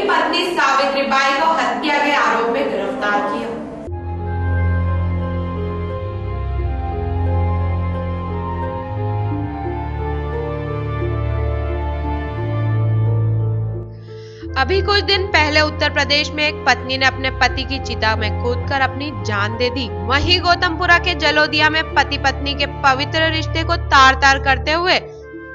पत्नी सावित्रीबाई को हत्या के आरोप में गिरफ्तार किया। अभी कुछ दिन पहले उत्तर प्रदेश में एक पत्नी ने अपने पति की चिता में कूदकर अपनी जान दे दी। वहीं गौतमपुरा के जलोदिया में पति पत्नी के पवित्र रिश्ते को तार-तार करते हुए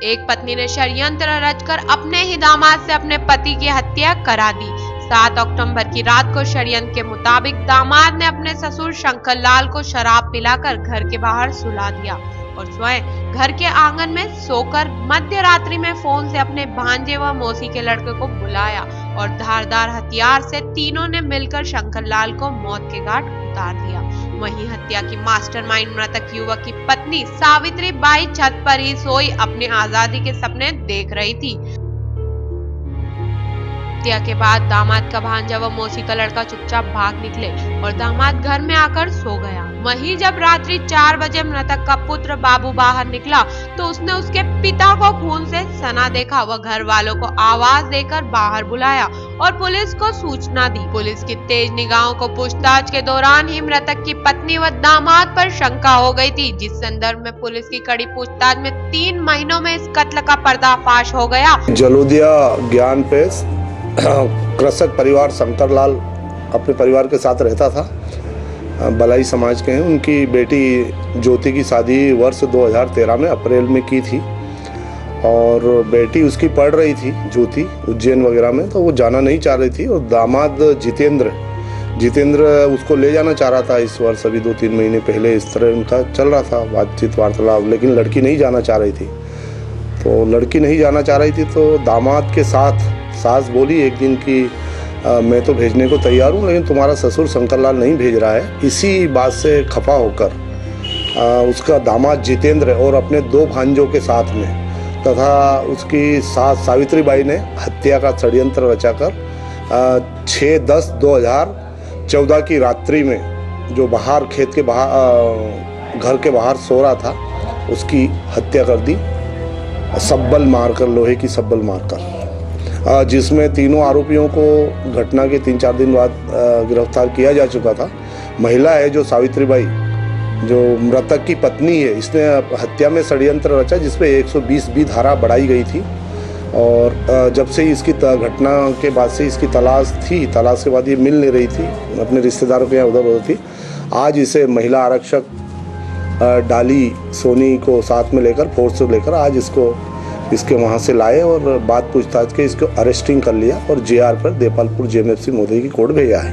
एक पत्नी ने षड्यंत्र रचकर अपने ही दामाद से अपने पति की हत्या करा दी। 7 अक्टूबर की रात को षड्यंत्र के मुताबिक दामाद ने अपने ससुर शंकर लाल को शराब पिलाकर घर के बाहर सुला दिया और स्वयं घर के आंगन में सोकर मध्य रात्रि में फोन से अपने भांजे व मौसी के लड़के को बुलाया और धारदार हथियार से तीनों ने मिलकर शंकर लाल को मौत के घाट उतार दिया। वहीं हत्या की मास्टरमाइंड मृतक युवक की पत्नी सावित्रीबाई छत पर ही सोई अपनी आजादी के सपने देख रही थी। हत्या के बाद दामाद का भांजा व मौसी का लड़का चुपचाप भाग निकले और दामाद घर में आकर सो गया। वहीं जब रात्रि 4 बजे मृतक का पुत्र बाबू बाहर निकला तो उसने उसके पिता को खून से सना देखा। वह घर वालों को आवाज देकर बाहर बुलाया और पुलिस को सूचना दी। पुलिस की तेज निगाहों को पूछताछ के दौरान ही मृतक की पत्नी व दामाद पर शंका हो गई थी, जिस संदर्भ में पुलिस की कड़ी पूछताछ में 3 महीनों में इस कत्ल का पर्दाफाश हो गया। जलोदिया ज्ञान पेश कृषक परिवार शंकर लाल अपने परिवार के साथ रहता था। बलाई समाज के हैं। उनकी बेटी ज्योति की शादी वर्ष 2013 में अप्रैल में की थी और बेटी उसकी पढ़ रही थी ज्योति उज्जैन वगैरह में, तो वो जाना नहीं चाह रही थी और दामाद जितेंद्र उसको ले जाना चाह रहा था। इस वर्ष अभी 2-3 महीने पहले इस तरह उनका चल रहा था बातचीत वार्तालाप, लेकिन लड़की नहीं जाना चाह रही थी। तो लड़की नहीं जाना चाह रही थी तो दामाद के साथ सास बोली एक दिन कि मैं तो भेजने को तैयार हूँ, लेकिन तुम्हारा ससुर शंकरलाल नहीं भेज रहा है। इसी बात से खफा होकर उसका दामाद जितेंद्र और अपने 2 भांजों के साथ में तथा उसकी सास सावित्रीबाई ने हत्या का षड्यंत्र रचाकर 6/10/2014 की रात्रि में जो बाहर खेत के बाहर घर के बाहर सो रहा था उसकी हत्या कर दी, सब्बल मारकर, लोहे की सब्बल मारकर, जिसमें तीनों आरोपियों को घटना के 3-4 दिन बाद गिरफ्तार किया जा चुका था। महिला है जो सावित्रीबाई, जो मृतक की पत्नी है, इसने हत्या में षड्यंत्र रचा जिसपे 120B धारा बढ़ाई गई थी और जब से इसकी घटना के बाद से इसकी तलाश के बाद ये मिल नहीं रही थी, अपने रिश्तेदारों के यहाँ उधर थी। आज इसे महिला आरक्षक डाली सोनी को साथ में लेकर फोर्स से लेकर आज इसके वहाँ से लाए और बात पूछताछ के इसको अरेस्टिंग कर लिया और JR पर देपालपुर JMFC मोदी की कोर्ट भेजा है।